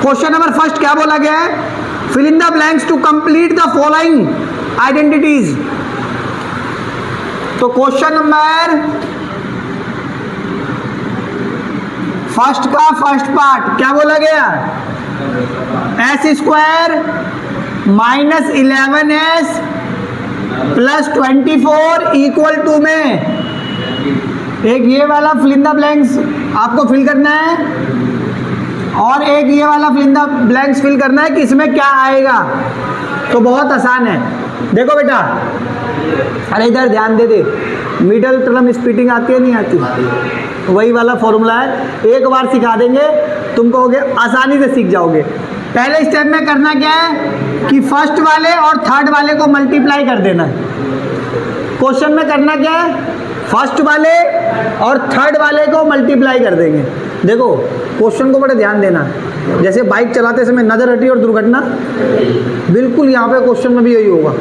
Question number first क्या बोला गया है? Fill in the blanks to complete the following identities. तो क्वेश्चन नंबर फर्स्ट का फर्स्ट पार्ट क्या बोला गया? S square minus 11s plus 24 equal to में एक ये वाला फिल इन द ब्लैंक्स आपको फिल करना है और एक ये वाला fill in the blanks fill करना है कि इसमें क्या आएगा। तो बहुत आसान है। देखो बेटा, अरे इधर ध्यान दे दे, मिडल टर्म स्प्लिटिंग आती है नहीं आती? वही वाला फॉर्मूला है, एक बार सिखा देंगे तुम कहोगे, आसानी से सीख जाओगे। पहले स्टेप में करना क्या है कि फर्स्ट वाले और थर्ड वाले को मल्टीप्लाई कर देना है। क्वेश्चन में करना क्या है? फर्स्ट वाले और थर्ड वाले को मल्टीप्लाई कर देंगे। देखो क्वेश्चन को बड़े ध्यान देना, जैसे बाइक चलाते समय नजर हटी और दुर्घटना, बिल्कुल यहाँ पे क्वेश्चन में भी यही होगा।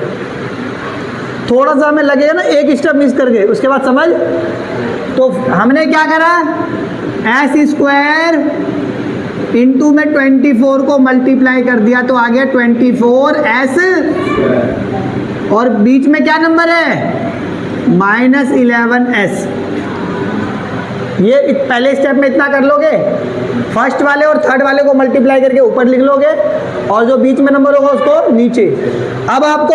थोड़ा सा हमें लगेगा ना एक स्टेप मिस करके, उसके बाद समझ। तो हमने क्या करा, एस स्क्वायर इंटू में 24 को मल्टीप्लाई कर दिया तो आ गया 24s और बीच में क्या नंबर है? Minus 11s। ये पहले स्टेप में इतना कर लोगे, फर्स्ट वाले और थर्ड वाले को मल्टीप्लाई करके ऊपर लिख लोगे और जो बीच में नंबर होगा उसको नीचे। अब आपको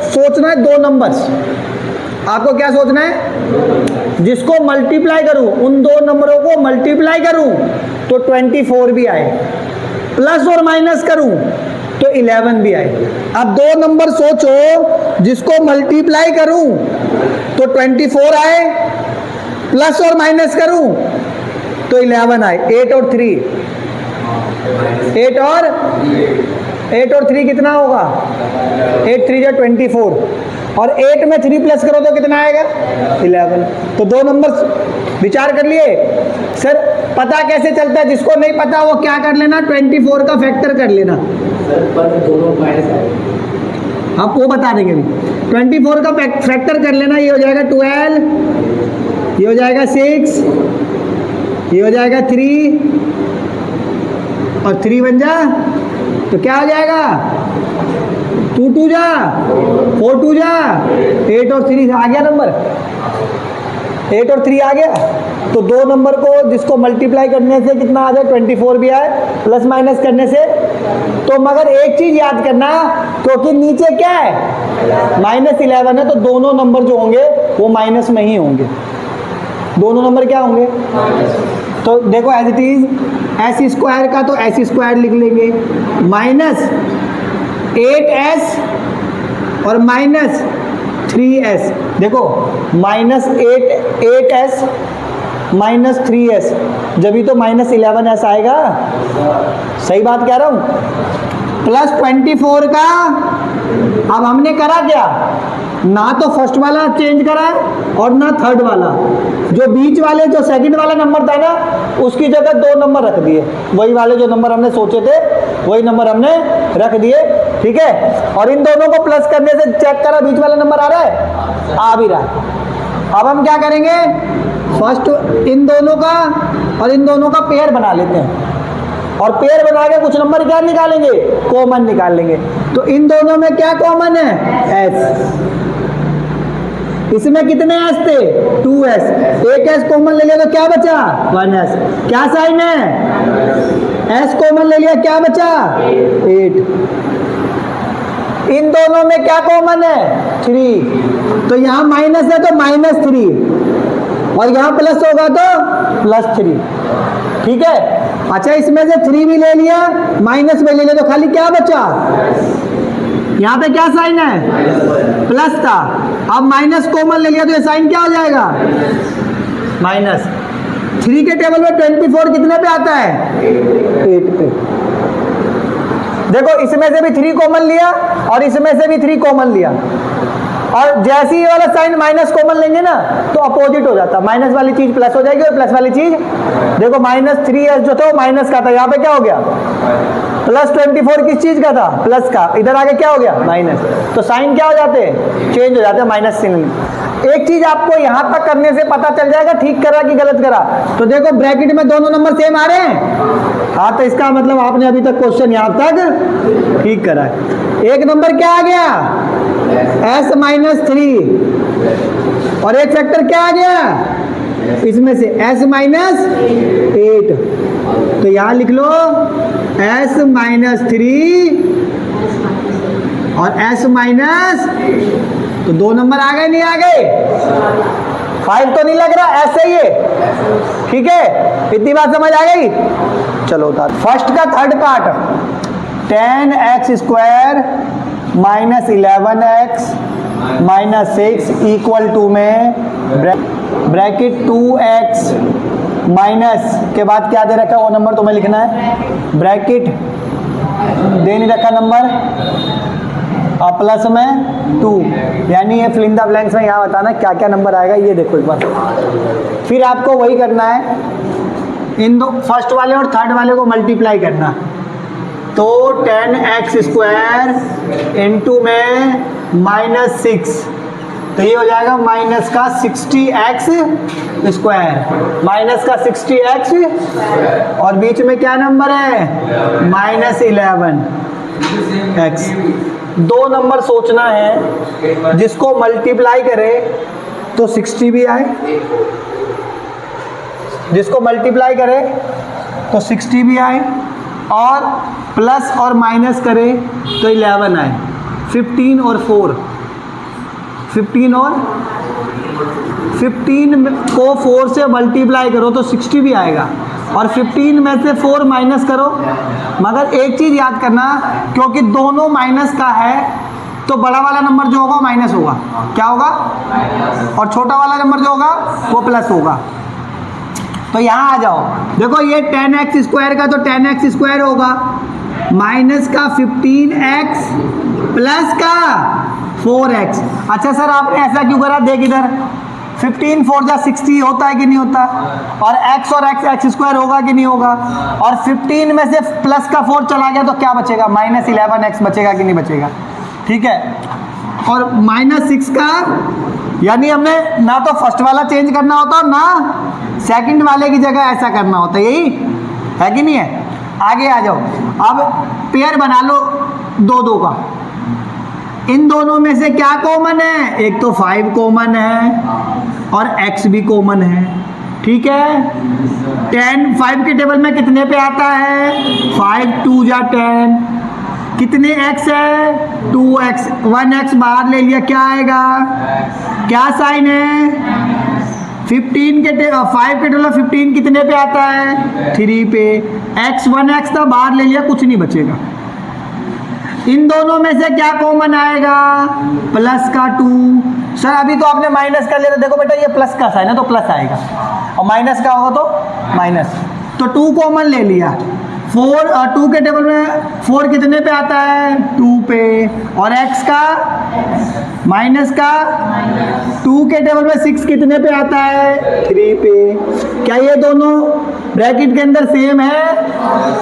सोचना है दो नंबर्स। आपको क्या सोचना है? जिसको मल्टीप्लाई करूं, उन दो नंबरों को मल्टीप्लाई करूं तो 24 भी आए, प्लस और माइनस करूं तो 11 भी आए। अब दो नंबर सोचो, जिसको मल्टीप्लाई करूं तो 24 आए, प्लस और माइनस करूं तो 11 आए। 8 और 3 कितना होगा? 8 3 जा 24 और 8 में 3 प्लस करो तो कितना आएगा? 11। तो दो नंबर विचार कर लिए। सर पता कैसे चलता है? जिसको नहीं पता वो क्या कर लेना, 24 का फैक्टर कर लेना। आप वो बता देंगे भी। 24 का फैक्टर कर लेना, ये हो जाएगा 12, ये हो जाएगा 6, ये हो जाएगा 3 और 3 बन जा तो क्या हो जाएगा? 2 2 जा 4 2 जा 8 और 3 आ गया नंबर। 8 और 3 आ गया। तो दो नंबर को जिसको मल्टीप्लाई करने से कितना आ जाए? 24 भी आए, प्लस माइनस करने से। तो मगर एक चीज याद करना, क्योंकि नीचे क्या है? माइनस 11 है, तो दोनों नंबर जो होंगे वो माइनस में ही होंगे। दोनों नंबर क्या होंगे? तो देखो as it is, s square का तो एस स्क्वायर लिख लेंगे, माइनस 8s और माइनस 3s। देखो माइनस 8s माइनस 3s, जब तो माइनस 11s आएगा। सही बात कह रहा हूं। प्लस 24 का अब हमने करा क्या? ना तो फर्स्ट वाला चेंज करा और ना थर्ड वाला। जो बीच वाले, जो सेकंड वाला नंबर था ना, उसकी जगह दो नंबर रख दिए। वही वाले जो नंबर हमने सोचे थे वही नंबर हमने रख दिए, ठीक है। और इन दोनों को प्लस करने से चेक करा, बीच वाला नंबर आ रहा है? आ भी रहा है। अब हम क्या करेंगे? फर्स्ट इन दोनों का और इन दोनों का पेयर बना लेते हैं और पेयर बना के कुछ नंबर क्या निकालेंगे? कॉमन निकाल लेंगे। तो इन दोनों में क्या कॉमन है? s। इसमें कितने s थे? 2s। एक s कॉमन ले लिया तो क्या बचा? 1s। क्या साइन है? s कॉमन ले लिया, क्या बचा? 8। इन दोनों में क्या कॉमन है? 3। तो यहाँ माइनस है तो माइनस 3 और यहाँ प्लस होगा तो प्लस 3, ठीक है। अच्छा, इसमें से 3 भी ले लिया, माइनस में ले लिया तो खाली क्या बचा? यहाँ पे क्या साइन है? प्लस था। अब माइनस कॉमन ले लिया तो ये साइन क्या हो जाएगा? माइनस। 3 के टेबल में 24 कितने पे आता है? 8 पे। देखो इसमें से भी 3 कॉमन लिया और इसमें से भी 3 कॉमन लिया और जैसे ही ये वाला साइन माइनस कॉमन लेंगे ना तो अपोजिट हो जाता, माइनस वाली चीज प्लस हो जाएगी और प्लस वाली चीज, देखो -3s जो था वो माइनस का था, यहाँ पे क्या हो गया +24 किस चीज का था, प्लस का, इधर आगे क्या हो गया माइनस, तो साइन क्या हो जाते हैं चेंज हो जाते हैं, माइनस साइन। एक चीज आपको यहां तक करने से पता चल जाएगा ठीक करा कि गलत करा, तो देखो ब्रैकेट में दोनों नंबर सेम आ रहे हैं, हाँ तो इसका मतलब आपने अभी तक क्वेश्चन यहां तक ठीक करा है। एक नंबर क्या आ गया s-3 और एक फैक्टर क्या आ गया इसमें से s-8, तो यहां लिख लो s-3 और s- तो दो नंबर आ गए नहीं आ गए, 5 तो नहीं लग रहा, ऐसे ही है, ठीक है, इतनी बात समझ आ गई। चलो फर्स्ट का third part 10x² - 11x - 6 equal to में ब्रैकेट 2x माइनस के बाद क्या दे रखा है वो नंबर तुम्हें लिखना है, ब्रैकेट दे नहीं रखा नंबर और प्लस में 2, यानी ये फिल इन द ब्लैंक्स में यहाँ बताना क्या क्या नंबर आएगा, ये देखो एक बार। फिर आपको वही करना है, इन दो फर्स्ट वाले और थर्ड वाले को मल्टीप्लाई करना, तो 10x² इंटू में -6, तो ये हो जाएगा माइनस का 60x², माइनस का 60x और बीच में क्या नंबर है -11x। दो नंबर सोचना है जिसको मल्टीप्लाई करे तो 60 भी आए, जिसको मल्टीप्लाई करे तो 60 भी आए और प्लस और माइनस करे तो 11 आए, 15 और 4, 15 और 15 को 4 से मल्टीप्लाई करो तो 60 भी आएगा और 15 में से 4 माइनस करो, मगर एक चीज़ याद करना क्योंकि दोनों माइनस का है तो बड़ा वाला नंबर जो होगा माइनस होगा, क्या होगा, और छोटा वाला नंबर जो होगा वो प्लस होगा। तो यहाँ आ जाओ, देखो ये 10x² का तो 10x² होगा, माइनस का 15x प्लस का 4x। अच्छा सर आपने ऐसा क्यों करा, देख इधर 15 4 जा 60 होता है कि नहीं होता, और x और x² होगा कि नहीं होगा, और 15 में से प्लस का 4 चला गया तो क्या बचेगा -11x बचेगा कि नहीं बचेगा, ठीक है। और -6 का यानी हमने ना तो फर्स्ट वाला चेंज करना होता और ना सेकंड वाले की जगह ऐसा करना होता, यही है कि नहीं है। आगे आ जाओ, अब पेयर बना लो 2-2 का, इन दोनों में से क्या कॉमन है, एक तो 5 कॉमन है और x भी कॉमन है, ठीक है। 10 5 के टेबल में कितने पे आता है, 5 2 जा 10, कितने x है 2x, 1x बाहर ले लिया, क्या आएगा, क्या साइन है 15 के 5 के टेबल 15 कितने पे आता है 3 पे, x 1x था बाहर ले लिया, कुछ नहीं बचेगा। इन दोनों में से क्या कॉमन आएगा, प्लस का 2। सर अभी तो आपने माइनस कर लिया, देखो बेटा ये प्लस का साइन है तो प्लस आएगा, और माइनस का होगा तो माइनस, तो 2 कॉमन ले लिया। 4 2 के टेबल में 4 कितने पे आता है 2 पे, और x का माइनस का 2 के टेबल में 6 कितने पे आता है 3 पे। क्या ये दोनों ब्रैकेट के अंदर सेम है,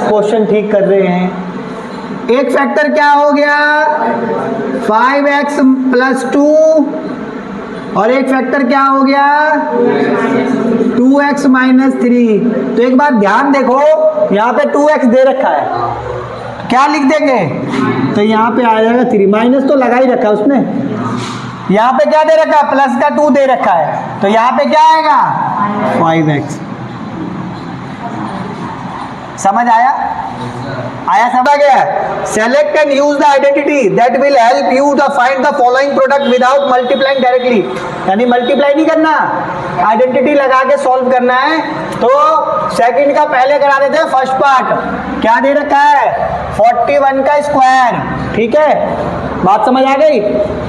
क्वेश्चन ठीक कर रहे हैं। एक फैक्टर क्या हो गया 5x + 2 और एक फैक्टर क्या हो गया 2x - 3। तो एक बात ध्यान देखो, यहाँ पे 2x दे रखा है, क्या लिख देंगे, तो यहाँ पे आ जाएगा 3, माइनस तो लगा ही रखा है उसने, यहाँ पे क्या दे रखा है प्लस का 2 दे रखा है, तो यहाँ पे क्या आएगा 5x। समझ आया, आया समझ गया। Select and use the identity that will help you to find the following product without multiplying directly, यानी मल्टीप्लाई नहीं करना, आइडेंटिटी लगा के सॉल्व करना है। तो सेकंड का पहले करा देते हैं, फर्स्ट पार्ट क्या दे रखा है 41 का स्क्वायर, ठीक है, बात समझ आ गई।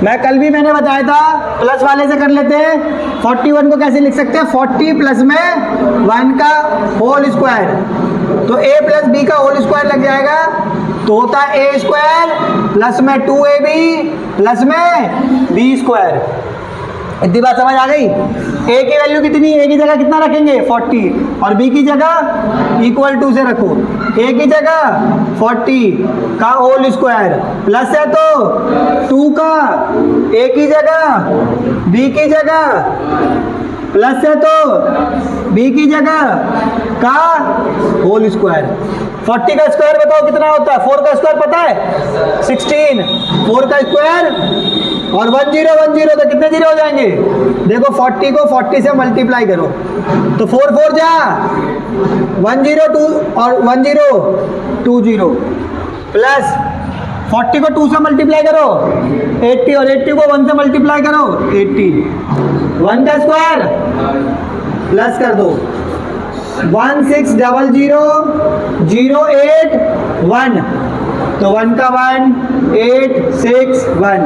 मैं कल भी मैंने बताया था प्लस वाले से कर लेते हैं, 41 को कैसे लिख सकते हैं 40 प्लस में 1 का होल स्क्वायर, तो a + b का होल स्क्वायर लग जाएगा तो होता है ए स्क्वायर प्लस में 2ab प्लस में बी स्क्वायर। इतनी बात समझ आ गई। ए की वैल्यू कितनी, ए की जगह कितना रखेंगे 40 और बी की जगह इक्वल टू से रखो। ए की जगह 40 का होल स्क्वायर प्लस है तो 2 का ए की जगह बी की जगह प्लस है तो बी की जगह का होल स्क्वायर। 40 का स्क्वायर बताओ कितना होता है, 4 का स्क्वायर पता है 16, 4 का स्क्वायर और 1 0 1 0 तो कितने जीरो हो जाएंगे। देखो 40 को 40 से मल्टीप्लाई करो तो 4 4 जा 1 0 2 और 1 0 2 0 प्लस 40 को 2 से मल्टीप्लाई करो 80 और 80 को 1 से मल्टीप्लाई करो 80। 1 का स्क्वायर प्लस कर दो 1 6 0 0 0 8 1 तो 1 का 1 8 6 1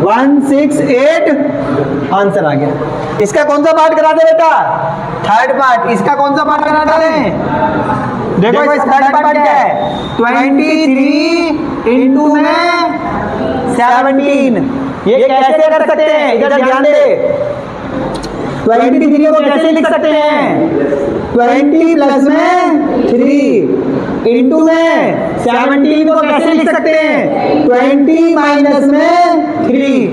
1 6 8 आंसर आ गया। इसका कौन सा पार्ट करा दे बेटा, थर्ड पार्ट। इसका कौन सा पार्ट करा दे, देखो इसका थर्ड पार्ट क्या है 23 इंटू में 17। ये कैसे कर सकते हैं, इधर ध्यान दे। 23 को कैसे लिख सकते हैं, 20 प्लस में 3 इंटू में 17 को कैसे लिख सकते हैं 20 माइनस में 3।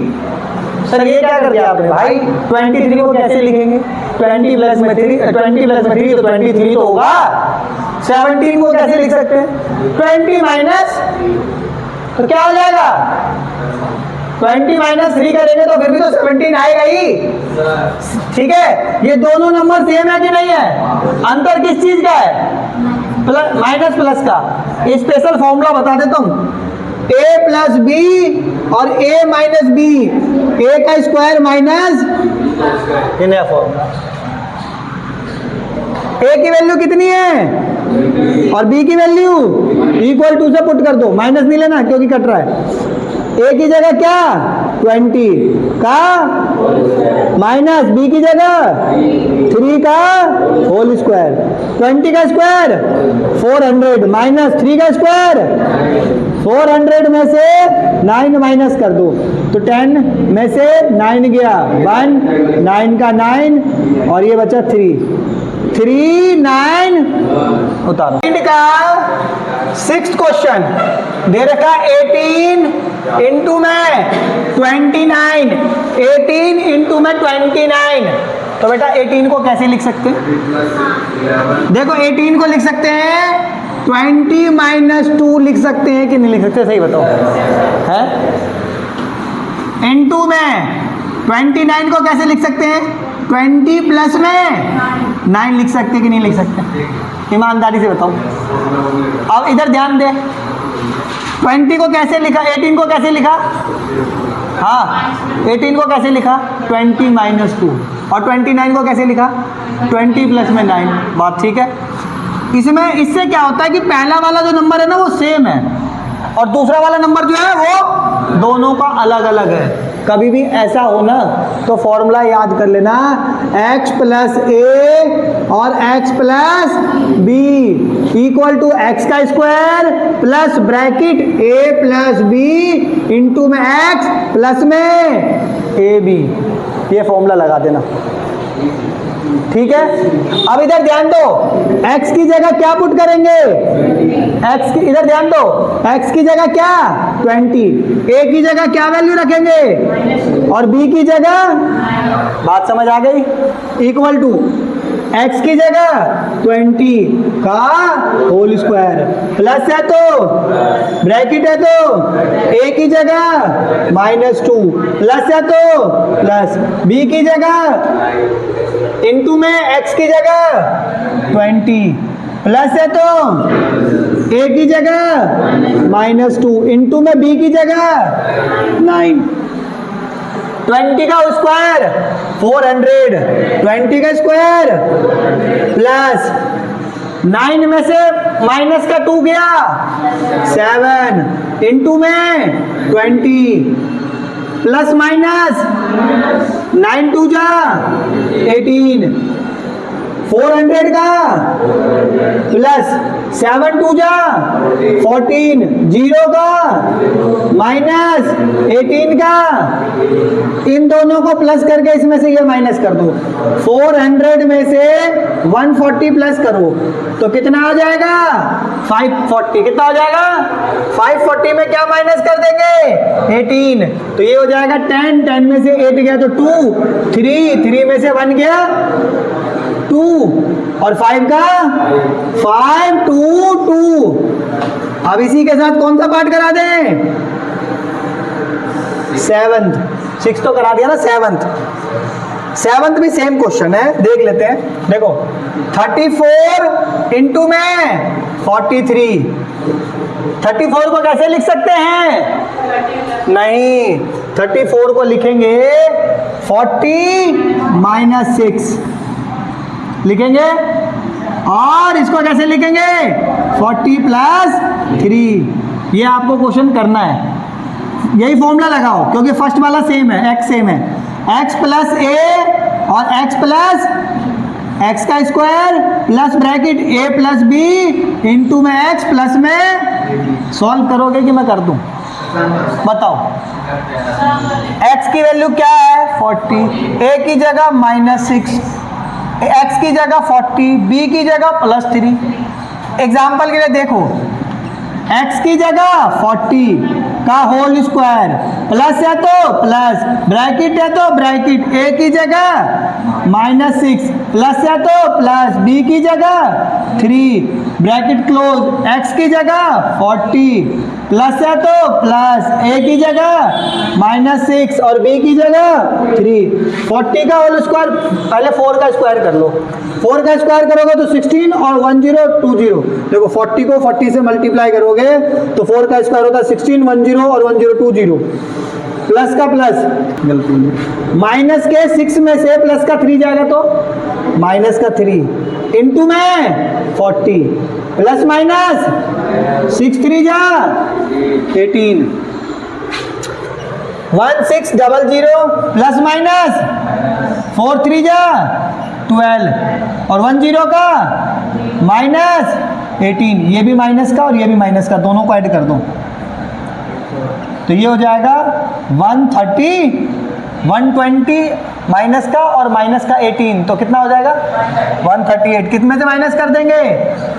सर ये क्या कर दिया आपने भाई, 23 को कैसे लिखेंगे 20 प्लस में 3 तो 23 तो होगा। 17 को कैसे लिख सकते हैं 20 माइनस, तो क्या हो जाएगा 20 माइनस 3 करेंगे तो फिर भी तो 17 आएगा ही। ठीक है, ये दोनों नंबर सेम है कि नहीं है, अंतर किस चीज का है, प्लस माइनस प्लस का। स्पेशल फॉर्मूला बता देता हूं, a प्लस बी और a माइनस बी, a का स्क्वायर माइनस नया फॉर्मूला। a की वैल्यू कितनी है और b की वैल्यू इक्वल टू से पुट कर दो, माइनस नहीं लेना क्योंकि कट रहा है। a की जगह क्या 20 का माइनस बी की जगह 3 का होल स्क्वायर। 20 का स्क्वायर 400 माइनस 3 का स्क्वायर 400 में से 9 माइनस कर दो तो 10 में से 9 गया 1, 9 का 9 और ये बचा 3 9 उतारो। का 6th क्वेश्चन दे रखा 18 इंटू में 29, 18 इंटू में 29। तो बेटा 18 को कैसे लिख सकते हैं, देखो 18 को लिख सकते हैं 20 माइनस 2 लिख सकते हैं कि नहीं लिख सकते, सही बताओ है। इंटू में 29 को कैसे लिख सकते हैं 20 प्लस में 9 लिख सकते हैं कि नहीं लिख सकते, ईमानदारी से बताओ। अब इधर ध्यान दे, 20 को कैसे लिखा, 18 को कैसे लिखा, हाँ 18 को कैसे लिखा 20 माइनस 2 और 29 को कैसे लिखा 20 प्लस में 9। बात ठीक है। इसमें इससे क्या होता है कि पहला वाला जो नंबर है ना वो सेम है और दूसरा वाला नंबर जो है वो दोनों का अलग अलग है। कभी भी ऐसा हो ना तो फॉर्मूला याद कर लेना, x प्लस ए और x plus b equal to x का square plus bracket a plus b into में x प्लस में ए बी। ये फॉर्मूला लगा देना, ठीक है। अब इधर ध्यान दो, x की जगह क्या पुट करेंगे, x की इधर ध्यान दो, x की जगह क्या 20, a की जगह क्या वैल्यू रखेंगे और b की जगह, बात समझ आ गई, इक्वल टू x की जगह 20 का होल स्क्वायर प्लस है तो ब्रैकेट है तो a की जगह -2 प्लस है तो प्लस b की जगह इंटू में x की जगह 20 प्लस है तो a की जगह -2 इंटू में b की जगह 9। 20 का स्क्वायर 400, 20 का स्क्वायर प्लस 9 में से माइनस का 2 गया 7 इंटू में 20 प्लस माइनस 9 2 जा 18 400 का प्लस 7 2 जा 14, 0 का माइनस 18 का, इन दोनों को प्लस करके इसमें से ये माइनस कर दो। 400 में से 140 प्लस करो तो कितना आ जाएगा? 540। कितना हो जाएगा? 540 में क्या माइनस कर देंगे? 18। तो ये हो जाएगा 10, 10 में से 8 गया तो 2, 3, 3 में से 1 गया 2, और 5 का 5 2 2। अब इसी के साथ कौन सा पार्ट करा दें? 7th, 6 तो करा दिया ना, 7th भी सेम क्वेश्चन है, देख लेते हैं। देखो 34 इंटू में 43, 34 को कैसे लिख सकते हैं? नहीं, 34 को लिखेंगे 40 माइनस 6 लिखेंगे, और इसको कैसे लिखेंगे? 40 प्लस 3। ये आपको क्वेश्चन करना है, यही फॉर्मूला लगाओ क्योंकि फर्स्ट वाला सेम है, x सेम है, x प्लस a और x प्लस x का square plus bracket a plus b into में x प्लस में सॉल्व करोगे कि मैं कर दूं? बताओ। x की वैल्यू क्या है? 40, a की जगह -6, x की जगह 40, b की जगह +3। एग्जाम्पल के लिए देखो, x की जगह 40 का होल स्क्वायर, प्लस है तो प्लस, ब्रैकेट है तो ब्रैकेट, a की जगह -6, प्लस है तो प्लस, b की जगह 3, ब्रैकेट क्लोज, x की जगह 40, प्लस है तो प्लस, a की जगह -6 और b की जगह 3। 40 का होल स्क्वायर, पहले 4 का स्क्वायर कर लो, 4 का स्क्वायर करोगे तो 16 और 1020। देखो 40 को 40 से मल्टीप्लाई करोगे तो 4 का स्क्वायर होता है 16, 10 और 1020, प्लस का प्लस, माइनस के 6 में से प्लस का 3 जाएगा तो माइनस का 3 इंटू में 40, प्लस माइनस 6 3 जा 18, 1600 प्लस माइनस 4 3 जा 12, और 10 का माइनस 18, ये भी माइनस का और ये भी माइनस का, दोनों को ऐड कर दो तो ये हो जाएगा 130, 120 माइनस का और माइनस का 18, तो कितना हो जाएगा? 138। कितने से माइनस कर देंगे?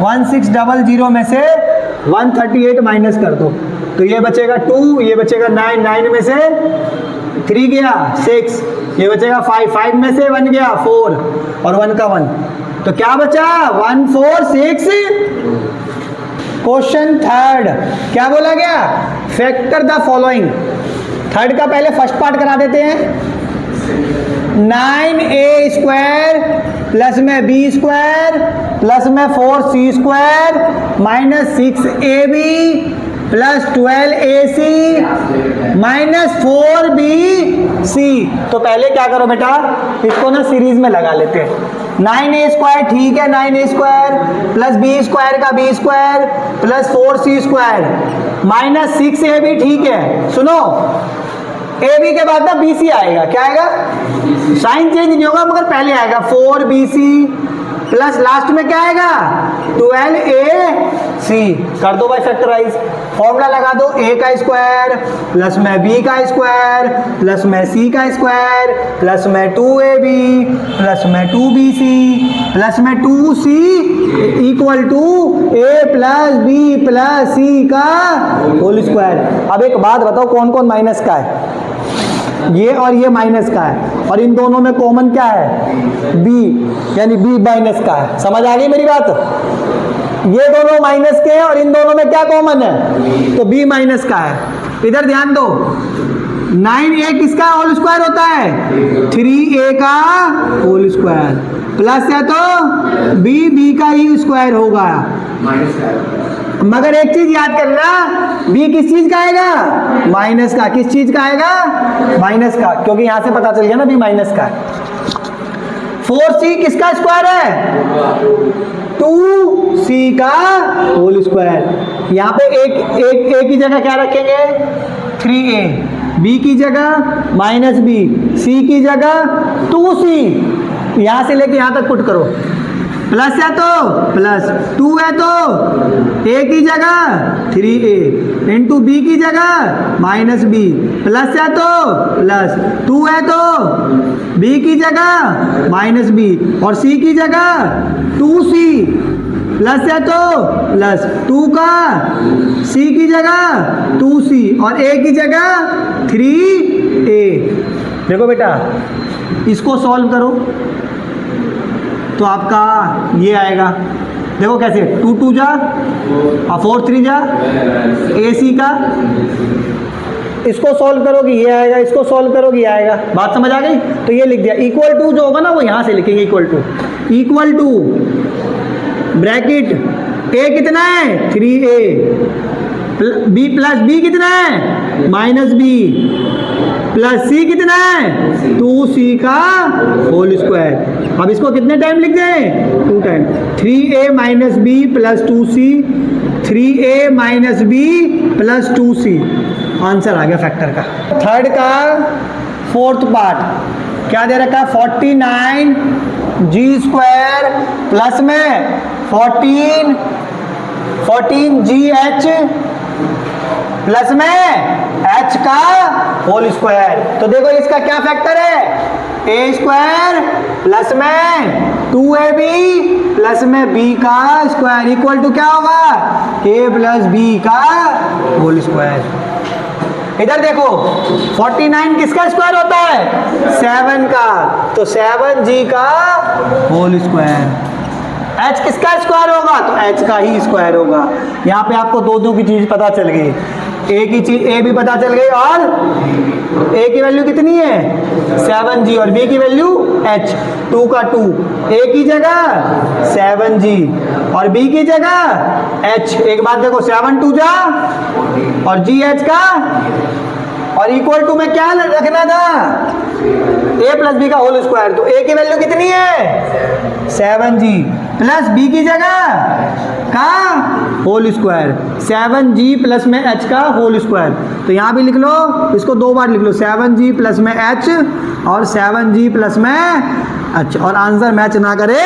1600 में से 138 माइनस कर दो तो ये बचेगा 2, ये बचेगा 9, 9 में से 3 गया 6, ये बचेगा 5, 5 में से 1 गया 4 और 1 का 1, तो क्या बचा? 146। क्वेश्चन थर्ड क्या बोला गया? Factor the following. थर्ड का पहले फर्स्ट पार्ट करा देते हैं। 9a स्क्वायर प्लस में b स्क्वायर प्लस में 4c square minus 6ab plus 12ac minus 4bc। तो पहले क्या करो बेटा, इसको ना सीरीज में लगा लेते हैं। 9a स्क्वायर ठीक है, 9a square plus b square का b square plus 4c square minus 6ab ठीक है। सुनो, ab के बाद ना bc आएगा, क्या आएगा? साइन चेंज नहीं होगा मगर पहले आएगा 4bc प्लस लास्ट में क्या आएगा? 12ac। कर दो भाई फैक्टराइज, फॉर्मूला लगा दो, a का स्क्वायर प्लस में b का स्क्वायर प्लस में c का स्क्वायर प्लस में 2ab प्लस में 2bc प्लस में 2c equal to a plus b plus c का होल स्क्वायर। अब एक बात बताओ, कौन कौन माइनस का है? ये और ये माइनस का है, और इन दोनों में कॉमन क्या है? b, यानी b माइनस का है। समझ आ गई मेरी बात? ये दोनों माइनस के हैं और इन दोनों में क्या कॉमन है? तो b माइनस का है। इधर ध्यान दो, 9a किसका होल स्क्वायर होता है? 3a का होल स्क्वायर प्लस है तो b का ही स्क्वायर होगा। मगर एक चीज याद करना, b किस चीज का आएगा? माइनस का। किस चीज का आएगा? माइनस का, क्योंकि यहां से पता चल गया ना b माइनस का है। 4c किसका स्क्वायर है? 2c का होल स्क्वायर। यहाँ पे एक a की जगह क्या रखेंगे? 3a, b की जगह -b, c की जगह 2c। यहां से लेके यहां तक पुट करो, प्लस है तो प्लस, 2 है तो a की जगह 3a इंटू बी की जगह माइनस बी, प्लस है तो प्लस, 2 है तो b की जगह माइनस बी और c की जगह 2c, प्लस है तो प्लस, 2 का c की जगह 2c और a की जगह 3a। देखो बेटा इसको सॉल्व करो तो आपका ये आएगा, देखो कैसे, 2 2 जा और 4 3 जा, ए सी का इसको सॉल्व करोगे ये आएगा, इसको सॉल्व करोगे ये आएगा। बात समझ आ गई? तो ये लिख दिया। इक्वल टू जो होगा ना वो यहाँ से लिखेंगे, इक्वल टू ब्रैकेट ए कितना है 3a, बी प्लस बी कितना है माइनस बी, प्लस सी कितना है 2c का होल स्क्वायर। अब इसको कितने टाइम लिख दें 2 time, 3a minus b plus 2c, 3a minus b plus 2c। Answer आ गया फैक्टर का। थर्ड का फोर्थ पार्ट क्या दे रखा है 49 जी स्क्वायर प्लस में 14 जी एच प्लस में h का होल स्क्वायर। तो देखो इसका क्या फैक्टर है a स्क्वायर प्लस में 2ab प्लस में b का स्क्वायर इक्वल टू क्या होगा a प्लस b का होल स्क्वायर। इधर देखो 49 किसका स्क्वायर होता है 7 का, तो 7g का होल स्क्वायर। h किसका स्क्वायर होगा तो h का ही स्क्वायर होगा। यहाँ पे आपको दो की चीज पता चल गई, a की चीज a भी पता चल गई और a की वैल्यू कितनी है 7g और b की वैल्यू h, 2 का 2 a की जगह 7g और b की जगह h। एक बात देखो 7 2 जा और g h का और इक्वल टू में क्या रखना था a प्लस बी का होल स्क्वायर। तो a की वैल्यू कितनी है 7g प्लस b की जगह का होल स्क्वायर, 7g प्लस में h का होल स्क्वायर। तो यहाँ भी लिख लो, इसको 2 बार लिख लो 7g प्लस में h और 7g प्लस में h, और आंसर मैच ना करे